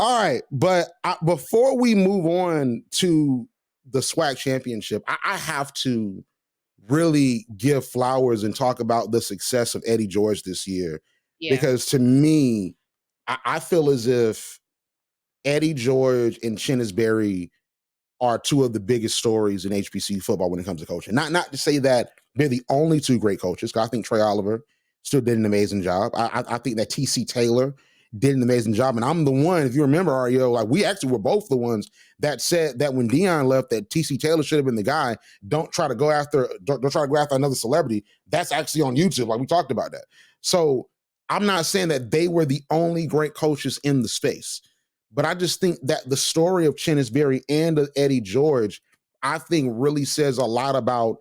All right, but before we move on to the SWAC championship, I have to really give flowers and talk about the success of Eddie George this year. Yeah. Because to me, I feel as if Eddie George and Chennis Berry are two of the biggest stories in HBCU football when it comes to coaching. Not to say that they're the only two great coaches, because I think Trey Oliver still did an amazing job. I think that TC Taylor did an amazing job. And I'm the one, if you remember, REO, like we actually were both the ones that said that when Deion left, that TC Taylor should have been the guy. Don't try to go after another celebrity. That's actually on YouTube. Like we talked about that. So I'm not saying that they were the only great coaches in the space. But I just think that the story of Chennis Berry and of Eddie George, I think really says a lot about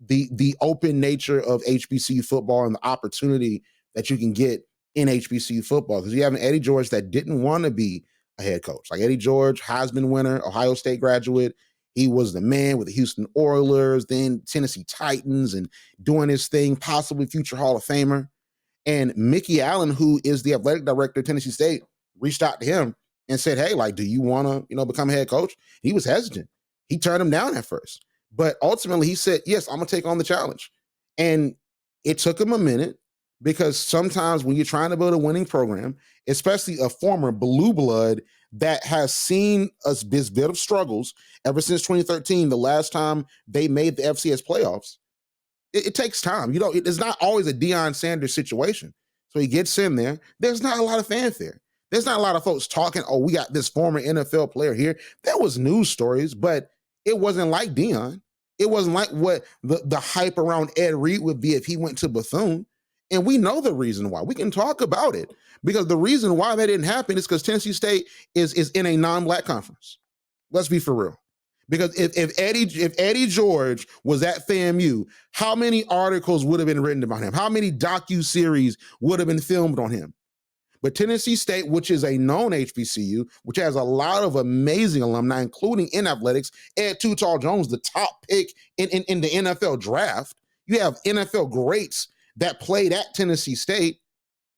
the open nature of HBCU football and the opportunity that you can get in HBCU football. Because you have an Eddie George that didn't want to be a head coach. Like Eddie George, Heisman winner, Ohio State graduate. He was the man with the Houston Oilers, then Tennessee Titans, and doing his thing, possibly future Hall of Famer. And Mickey Allen, who is the athletic director of Tennessee State, reached out to him and said, hey, like, do you want to, become a head coach? He was hesitant. He turned him down at first. But ultimately he said, yes, I'm going to take on the challenge. And it took him a minute, because sometimes when you're trying to build a winning program, especially a former blue blood that has seen this bit of struggles ever since 2013, the last time they made the FCS playoffs, it takes time. It's not always a Deion Sanders situation. So he gets in there. There's not a lot of fanfare. There's not a lot of folks talking, oh, we got this former NFL player here. There was news stories, but it wasn't like Deion. It wasn't like what the hype around Ed Reed would be if he went to Bethune. And we know the reason why. We can talk about it, because the reason why that didn't happen is because Tennessee State is in a non-black conference. Let's be for real. Because if Eddie George was at FAMU, how many articles would have been written about him? How many docu-series would have been filmed on him? But Tennessee State, which is a known HBCU, which has a lot of amazing alumni, including in athletics, Ed Too Tall Jones, the top pick in the NFL draft. You have NFL greats that played at Tennessee State,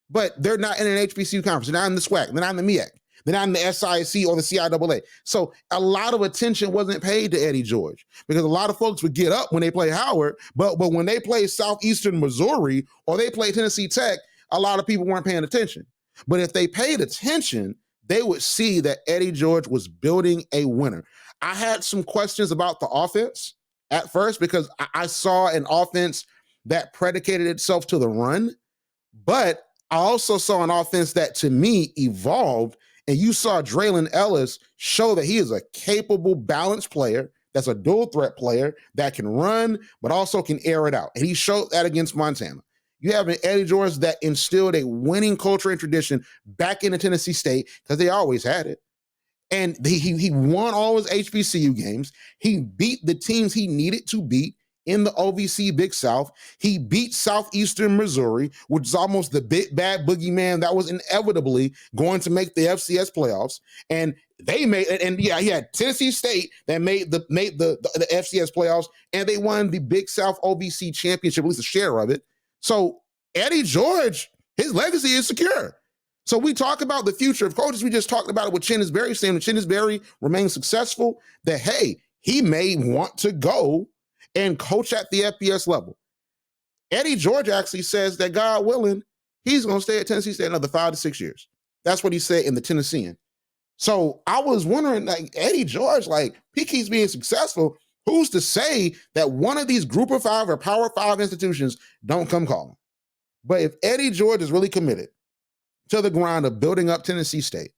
but they're not in an HBCU conference. They're not in the SWAC. They're not in the MEAC. They're not in the SIC or the CIAA. So a lot of attention wasn't paid to Eddie George, because a lot of folks would get up when they play Howard, but when they play Southeastern Missouri or they play Tennessee Tech, a lot of people weren't paying attention. But if they paid attention, they would see that Eddie George was building a winner. I had some questions about the offense at first, because I saw an offense that predicated itself to the run, but I also saw an offense that, to me, evolved. And you saw Draylon Ellis show that he is a capable, balanced player, that's a dual threat player that can run, but also can air it out. And he showed that against Montana. You have an Eddie George that instilled a winning culture and tradition back into Tennessee State, because they always had it. And he won all his HBCU games. He beat the teams he needed to beat in the OVC Big South. He beat Southeastern Missouri, which is almost the big bad boogeyman that was inevitably going to make the FCS playoffs. And they made, and yeah, he had Tennessee State that made the FCS playoffs, and they won the Big South OVC championship, at least a share of it. So Eddie George, his legacy is secure. So we talk about the future of coaches. We just talked about it with Chennis Berry, saying that Chennis Berry remains successful, that, hey, he may want to go and coach at the FBS level. Eddie George actually says that, God willing, he's going to stay at Tennessee State another 5 to 6 years. That's what he said in the Tennessean. So I was wondering, like, Eddie George, like, he keeps being successful. Who's to say that one of these Group of 5 or Power 5 institutions don't come calling? But if Eddie George is really committed to the grind of building up Tennessee State,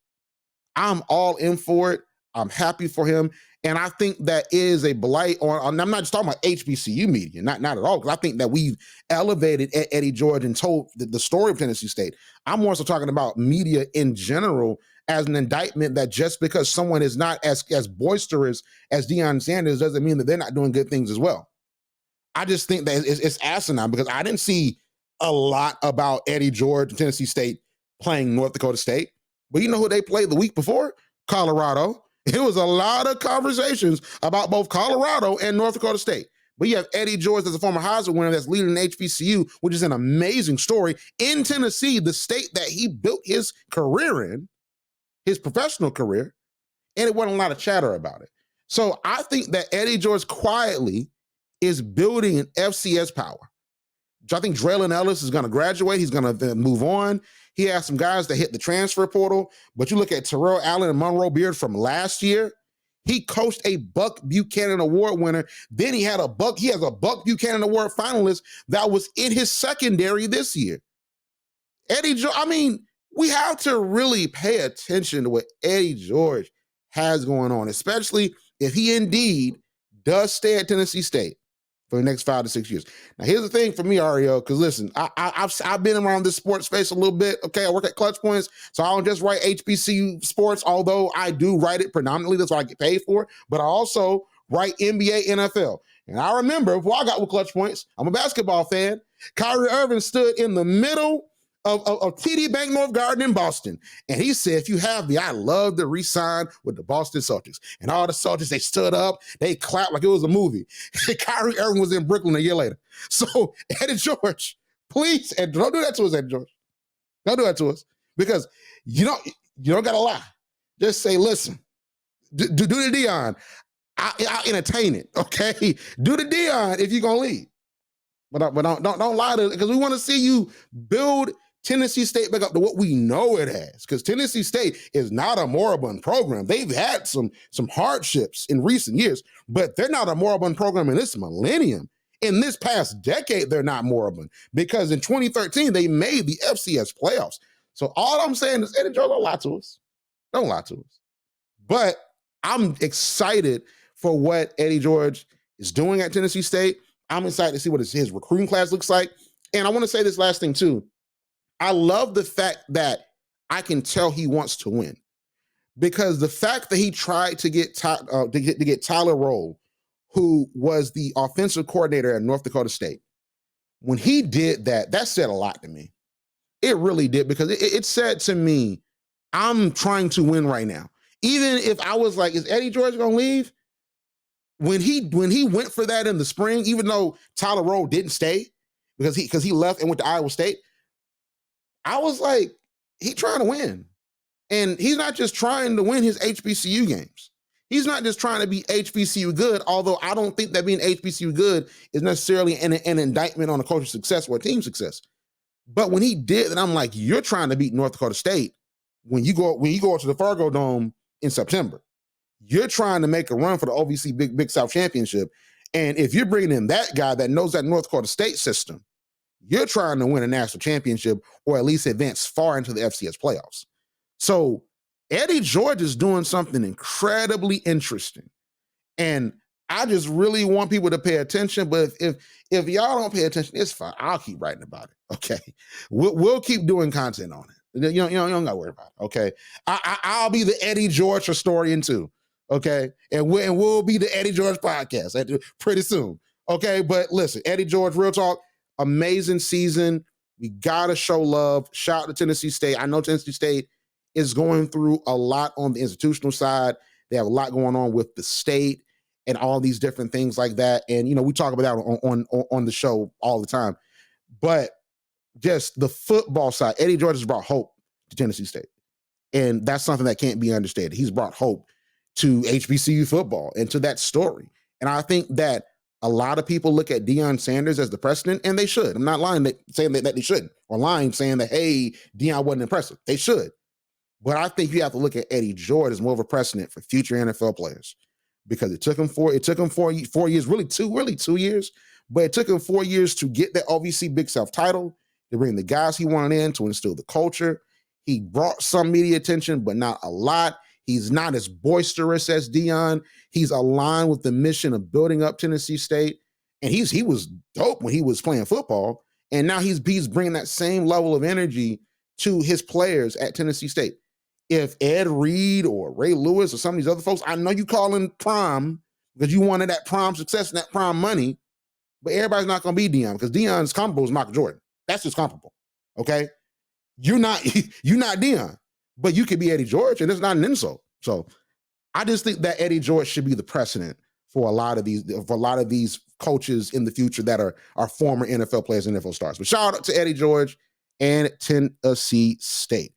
I'm all in for it. I'm happy for him. And I think that is a blight on I'm not just talking about HBCU media, not at all, because I think that we've elevated Eddie George and told the story of Tennessee State. I'm more so talking about media in general as an indictment that just because someone is not as boisterous as Deion Sanders doesn't mean that they're not doing good things as well. I just think that it's asinine, because I didn't see a lot about Eddie George and Tennessee State playing North Dakota State. But you know who they played the week before? Colorado. It was a lot of conversations about both Colorado and North Dakota State. But you have Eddie George as a former Heisman winner that's leading HBCU, which is an amazing story in Tennessee, the state that he built his career in. his professional career, and it wasn't a lot of chatter about it. So I think that Eddie George quietly is building an FCS power. I think Draylon Ellis is going to graduate. He's going to move on. He has some guys that hit the transfer portal, but you look at Terrell Allen and Monroe Beard from last year. He coached a Buck Buchanan Award winner. Then he has a Buck Buchanan Award finalist that was in his secondary this year. Eddie George, I mean, we have to really pay attention to what Eddie George has going on, especially if he indeed does stay at Tennessee State for the next 5 to 6 years. Now, here's the thing for me, Ario, because listen, I've been around this sports space a little bit. Okay, I work at Clutch Points, so I don't just write HBCU sports, although I do write it predominantly. That's what I get paid for. But I also write NBA, NFL. And I remember before I got with Clutch Points, I'm a basketball fan. Kyrie Irving stood in the middle of TD Bank North Garden in Boston. And he said, if you have me, I'd love to re-sign with the Boston Celtics. And all the Celtics, they stood up, they clapped like it was a movie. Kyrie Irving was in Brooklyn a year later. So, Eddie George, please, and don't do that to us, Eddie George. Don't do that to us. Because you don't got to lie. Just say, listen, do the Deion. I'll entertain it, okay? Do the Deion if you're going to leave. But don't lie to it, because we want to see you build Tennessee State back up to what we know it has, because Tennessee State is not a moribund program. They've had some hardships in recent years, but they're not a moribund program in this millennium. In this past decade, they're not moribund, because in 2013, they made the FCS playoffs. So all I'm saying is, Eddie George, don't lie to us. Don't lie to us. But I'm excited for what Eddie George is doing at Tennessee State. I'm excited to see what his recruiting class looks like. And I want to say this last thing, too. I love the fact that I can tell he wants to win, because the fact that he tried to get Tyler Roll, who was the offensive coordinator at North Dakota State, when he did that, that said a lot to me. It really did, because it said to me, I'm trying to win right now. Even if I was like, is Eddie George going to leave? When he went for that in the spring, even though Tyler Roll didn't stay because he left and went to Iowa State, I was like, he trying to win. And he's not just trying to win his HBCU games. He's not just trying to be HBCU good, although I don't think that being HBCU good is necessarily an indictment on a coach's success or a team success. But when he did, and I'm like, you're trying to beat North Dakota State when you go to the Fargo Dome in September. You're trying to make a run for the OVC Big South Championship. And if you're bringing in that guy that knows that North Dakota State system, you're trying to win a national championship or at least advance far into the FCS playoffs. So Eddie George is doing something incredibly interesting. And I just really want people to pay attention. But if y'all don't pay attention, it's fine. I'll keep writing about it. Okay. We'll keep doing content on it. You don't got to worry about it. Okay. I'll be the Eddie George historian too. Okay. And we'll be the Eddie George podcast pretty soon. Okay. But listen, Eddie George, real talk. Amazing season. We got to show love. Shout out to Tennessee State. I know Tennessee State is going through a lot on the institutional side. They have a lot going on with the state and all these different things like that. And, we talk about that on the show all the time. But just the football side, Eddie George has brought hope to Tennessee State. And that's something that can't be understated. He's brought hope to HBCU football and to that story. And I think that a lot of people look at Deion Sanders as the precedent, and they should. I'm not lying saying that they shouldn't, or lying saying that, hey, Deion wasn't impressive. They should. But I think you have to look at Eddie George as more of a precedent for future NFL players, because it took him 4 years, really 2 years, but it took him 4 years to get that OVC Big South title, to bring the guys he wanted in, to instill the culture. He brought some media attention, but not a lot. He's not as boisterous as Deion. He's aligned with the mission of building up Tennessee State. And he was dope when he was playing football. And now he's bringing that same level of energy to his players at Tennessee State. If Ed Reed or Ray Lewis or some of these other folks, I know you call him prime because you wanted that prime success and that prime money, but everybody's not going to be Deion, because Deion's comparable is Michael Jordan. That's just comparable. Okay. You're not Deion, but you could be Eddie George, and it's not an insult. So I just think that Eddie George should be the precedent for a lot of these coaches in the future that are former NFL players and NFL stars. But shout out to Eddie George and Tennessee State.